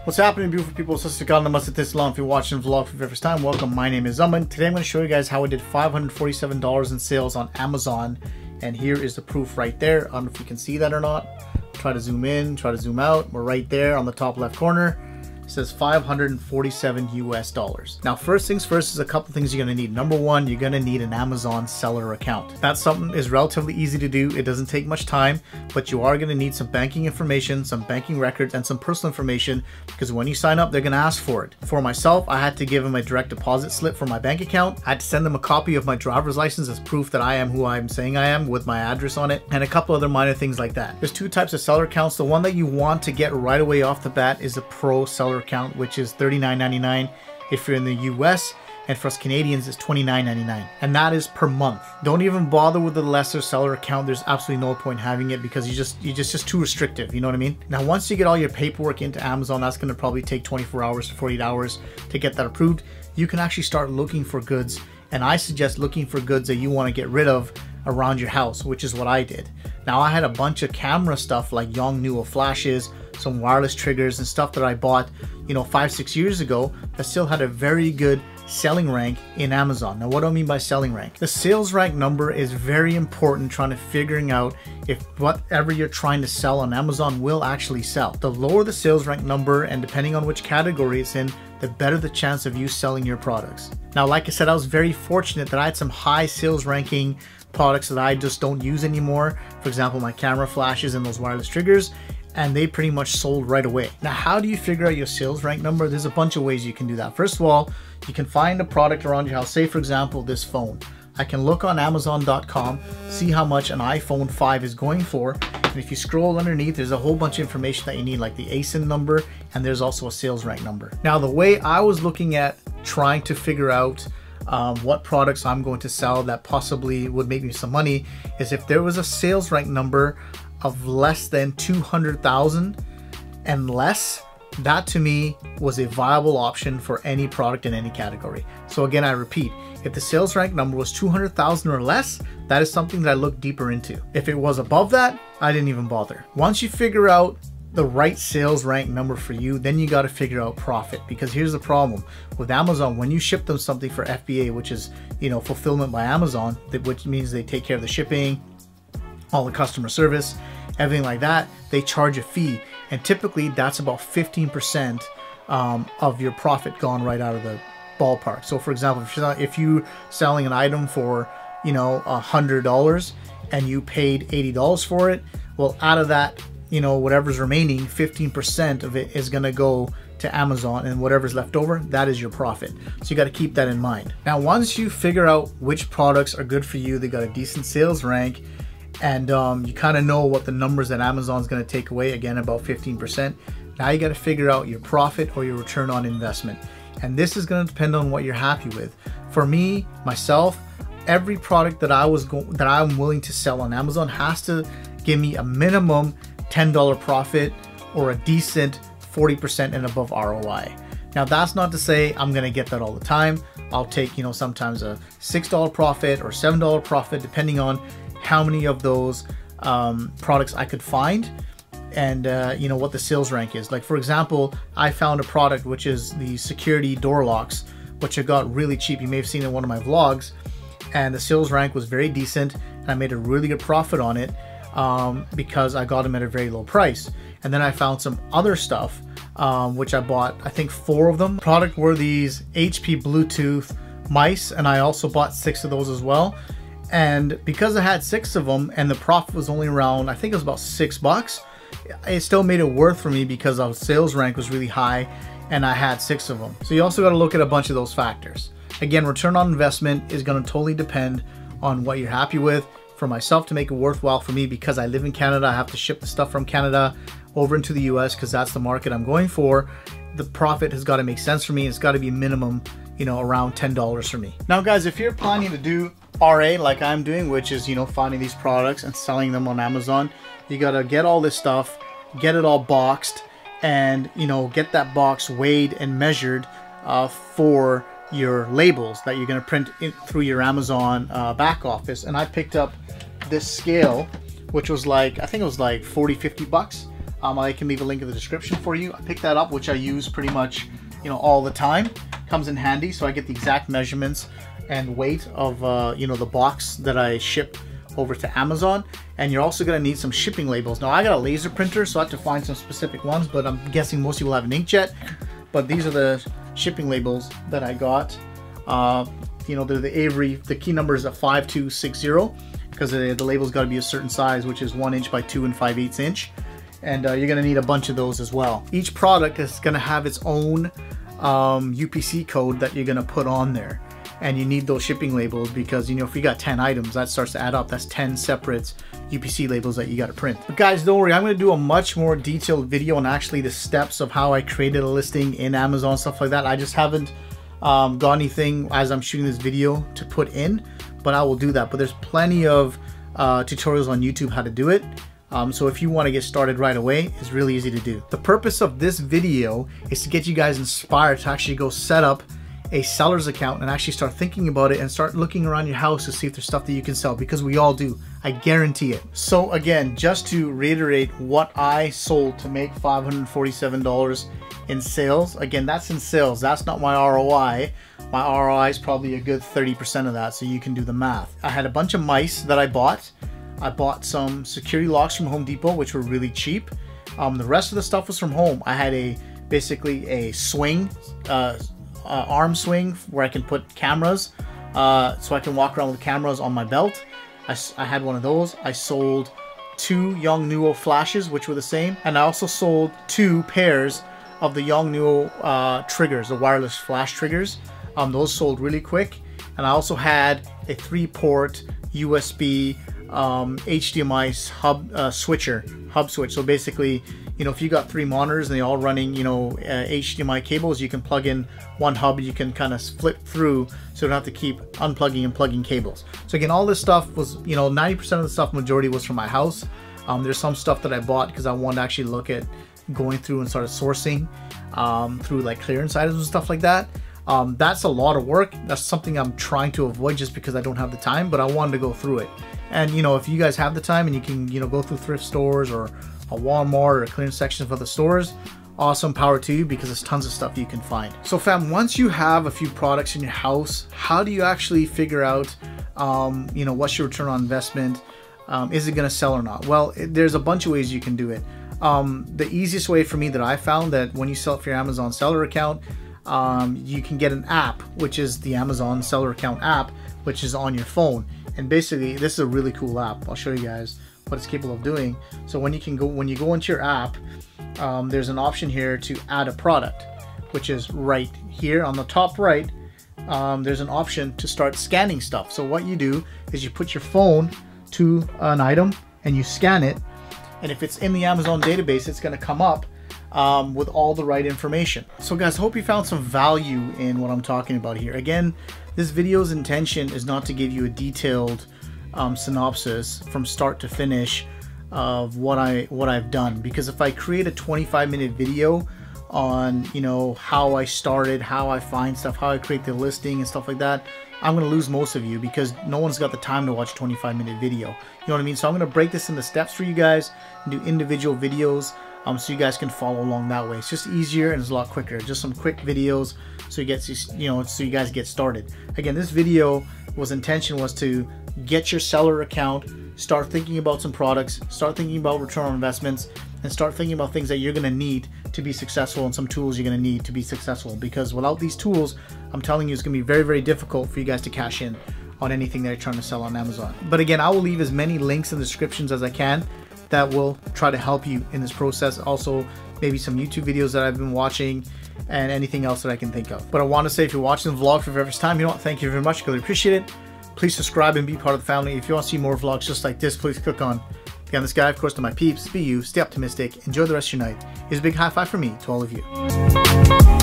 What's happening, beautiful people? Sister God, namaste, this long. If you're watching the vlog for the very first time, welcome. My name is Aman. Today I'm going to show you guys how I did $547 in sales on Amazon, and here is the proof right there. I don't know if you can see that or not. Try to zoom in, try to zoom out. We're right there on the top left corner. It says 547 US dollars. Now, first things first is a couple things you're going to need. Number one, you're going to need an Amazon seller account. That's something is relatively easy to do. It doesn't take much time, but you are going to need some banking information, some banking records, and some personal information, because when you sign up, they're going to ask for it. For myself, I had to give them a direct deposit slip for my bank account. I had to send them a copy of my driver's license as proof that I am who I'm saying I am, with my address on it, and a couple other minor things like that. There's two types of seller accounts. The one that you want to get right away off the bat is the Pro Seller account, which is $39.99 if you're in the US, and for us Canadians it's $29.99, and that is per month. Don't even bother with the lesser seller account. There's absolutely no point having it, because you just too restrictive, you know what I mean? Now, once you get all your paperwork into Amazon, that's going to probably take 24 hours to 48 hours to get that approved. You can actually start looking for goods, and I suggest looking for goods that you want to get rid of around your house, which is what I did. Now, I had a bunch of camera stuff like Yongnuo flashes, some wireless triggers, and stuff that I bought, you know, 5-6 years ago that still had a very good selling rank in Amazon. Now, what do I mean by selling rank? The sales rank number is very important, trying to figuring out if whatever you're trying to sell on Amazon will actually sell. The lower the sales rank number, and depending on which category it's in, the better the chance of you selling your products. Now, like I said, I was very fortunate that I had some high sales ranking products that I just don't use anymore. For example, my camera flashes and those wireless triggers, and they pretty much sold right away. Now, how do you figure out your sales rank number? There's a bunch of ways you can do that. First of all, you can find a product around your house. Say, for example, this phone. I can look on Amazon.com, see how much an iPhone 5 is going for, and if you scroll underneath, there's a whole bunch of information that you need, like the ASIN number, and there's also a sales rank number. Now, the way I was looking at trying to figure out what products I'm going to sell that possibly would make me some money is if there was a sales rank number of less than 200,000 and less, that to me was a viable option for any product in any category. So again, I repeat, if the sales rank number was 200,000 or less, that is something that I looked deeper into. If it was above that, I didn't even bother. Once you figure out the right sales rank number for you, then you got to figure out profit, because here's the problem with Amazon. When you ship them something for FBA, which is, you know, fulfillment by Amazon, which means they take care of the shipping, all the customer service, everything like that, they charge a fee, and typically that's about 15% of your profit gone right out of the ballpark. So for example, if you're selling an item for, you know, $100 and you paid $80 for it, well, out of that, you know, whatever's remaining, 15% of it is going to go to Amazon, and whatever's left over, that is your profit. So you got to keep that in mind. Now, once you figure out which products are good for you, they got a decent sales rank, and you kind of know what the numbers that Amazon's going to take away, again about 15%. Now you got to figure out your profit or your return on investment, and this is going to depend on what you're happy with. For me, myself, every product that I'm willing to sell on Amazon has to give me a minimum $10 profit or a decent 40% and above ROI. Now, that's not to say I'm going to get that all the time. I'll take, you know, sometimes a $6 profit or $7 profit, depending on how many of those products I could find, and you know, what the sales rank is. Like, for example, I found a product which is the security door locks, which I got really cheap. You may have seen in one of my vlogs, and the sales rank was very decent, and I made a really good profit on it because I got them at a very low price. And then I found some other stuff which I bought, I think 4 of them. The product were these HP Bluetooth mice, and I also bought 6 of those as well. And because I had 6 of them and the profit was only around, I think it was about $6, it still made it worth for me because our sales rank was really high and I had 6 of them. So you also got to look at a bunch of those factors. Again, return on investment is going to totally depend on what you're happy with. For myself, to make it worthwhile for me, because I live in Canada, I have to ship the stuff from Canada over into the US because that's the market I'm going for. The profit has got to make sense for me. It's got to be minimum, you know, around $10 for me. Now, guys, if you're planning to do RA like I'm doing, which is, you know, finding these products and selling them on Amazon, you got to get all this stuff, get it all boxed, and, you know, get that box weighed and measured for your labels that you're going to print through your Amazon back office. And I picked up this scale, which was like, I think it was like 40-50 bucks. I can leave a link in the description for you. I picked that up, which I use pretty much, you know, all the time. Comes in handy, so I get the exact measurements and weight of, you know, the box that I ship over to Amazon. And you're also gonna need some shipping labels. Now I got a laser printer, so I have to find some specific ones, but I'm guessing most people have an inkjet. But these are the shipping labels that I got. You know, they're the Avery, the key number is a 5260, because the label's gotta be a certain size, which is 1 inch by 2 5/8 inch. And you're gonna need a bunch of those as well. Each product is gonna have its own UPC code that you're gonna put on there. And you need those shipping labels because, you know, if you got 10 items, that starts to add up. That's 10 separate UPC labels that you got to print. But guys, don't worry, I'm going to do a much more detailed video on actually the steps of how I created a listing in Amazon, stuff like that. I just haven't got anything as I'm shooting this video to put in, but I will do that. But there's plenty of tutorials on YouTube how to do it. So if you want to get started right away, it's really easy to do. The purpose of this video is to get you guys inspired to actually go set up a seller's account and actually start thinking about it and start looking around your house to see if there's stuff that you can sell, because we all do. I guarantee it. So again, just to reiterate what I sold to make $547 in sales. Again, that's in sales. That's not my ROI. My ROI is probably a good 30% of that, so you can do the math. I had a bunch of mice that I bought. I bought some security locks from Home Depot, which were really cheap. The rest of the stuff was from home. I had basically a swing, arm swing where I can put cameras, so I can walk around with cameras on my belt. I had one of those. I sold 2 Yongnuo flashes, which were the same, and I also sold 2 pairs of the Yongnuo triggers, the wireless flash triggers. Those sold really quick. And I also had a 3-port USB HDMI hub switch. So basically, you know, if you got 3 monitors and they all running, you know, HDMI cables, you can plug in one hub. You can kind of flip through, so you don't have to keep unplugging and plugging cables. So again, all this stuff was, you know, 90% of the stuff, majority was from my house. There's some stuff that I bought because I wanted to actually look at going through and started sourcing through like clearance items and stuff like that. That's a lot of work. That's something I'm trying to avoid just because I don't have the time, but I wanted to go through it. And you know, if you guys have the time and you can, you know, go through thrift stores or a Walmart or a clearance section of other stores, awesome, power to you, because there's tons of stuff you can find. So fam, once you have a few products in your house, how do you actually figure out, you know, what's your return on investment? Is it going to sell or not? Well, there's a bunch of ways you can do it. The easiest way for me that I found, that when you sell it for your Amazon seller account, you can get an app, which is the Amazon seller account app, which is on your phone. And basically, this is a really cool app. I'll show you guys what it's capable of doing. So when you go into your app, there's an option here to add a product, which is right here on the top right. There's an option to start scanning stuff. So what you do is you put your phone to an item and you scan it, and if it's in the Amazon database, it's going to come up with all the right information. So guys, I hope you found some value in what I'm talking about here. Again, this video's intention is not to give you a detailed synopsis from start to finish of what I've done, because if I create a 25-minute video on, you know, how I started, how I find stuff, how I create the listing and stuff like that, I'm going to lose most of you, because no one's got the time to watch a 25-minute video. You know what I mean? So I'm going to break this into steps for you guys and do individual videos, so you guys can follow along that way. It's just easier and it's a lot quicker. Just some quick videos so you guys get started. Again, this video intention was to get your seller account, start thinking about some products, start thinking about return on investments, and start thinking about things that you're going to need to be successful, and some tools you're going to need to be successful. Because without these tools, I'm telling you, it's going to be very, very difficult for you guys to cash in on anything that you're trying to sell on Amazon. But again, I will leave as many links in the descriptions as I can that will try to help you in this process. Also, maybe some YouTube videos that I've been watching and anything else that I can think of. But I want to say, if you're watching the vlog for the very first time, you know what, thank you very much, I really appreciate it. Please subscribe and be part of the family. If you want to see more vlogs just like this, please click on. Again, this guy, of course, to my peeps, be you, stay optimistic, enjoy the rest of your night. Here's a big high five from me to all of you.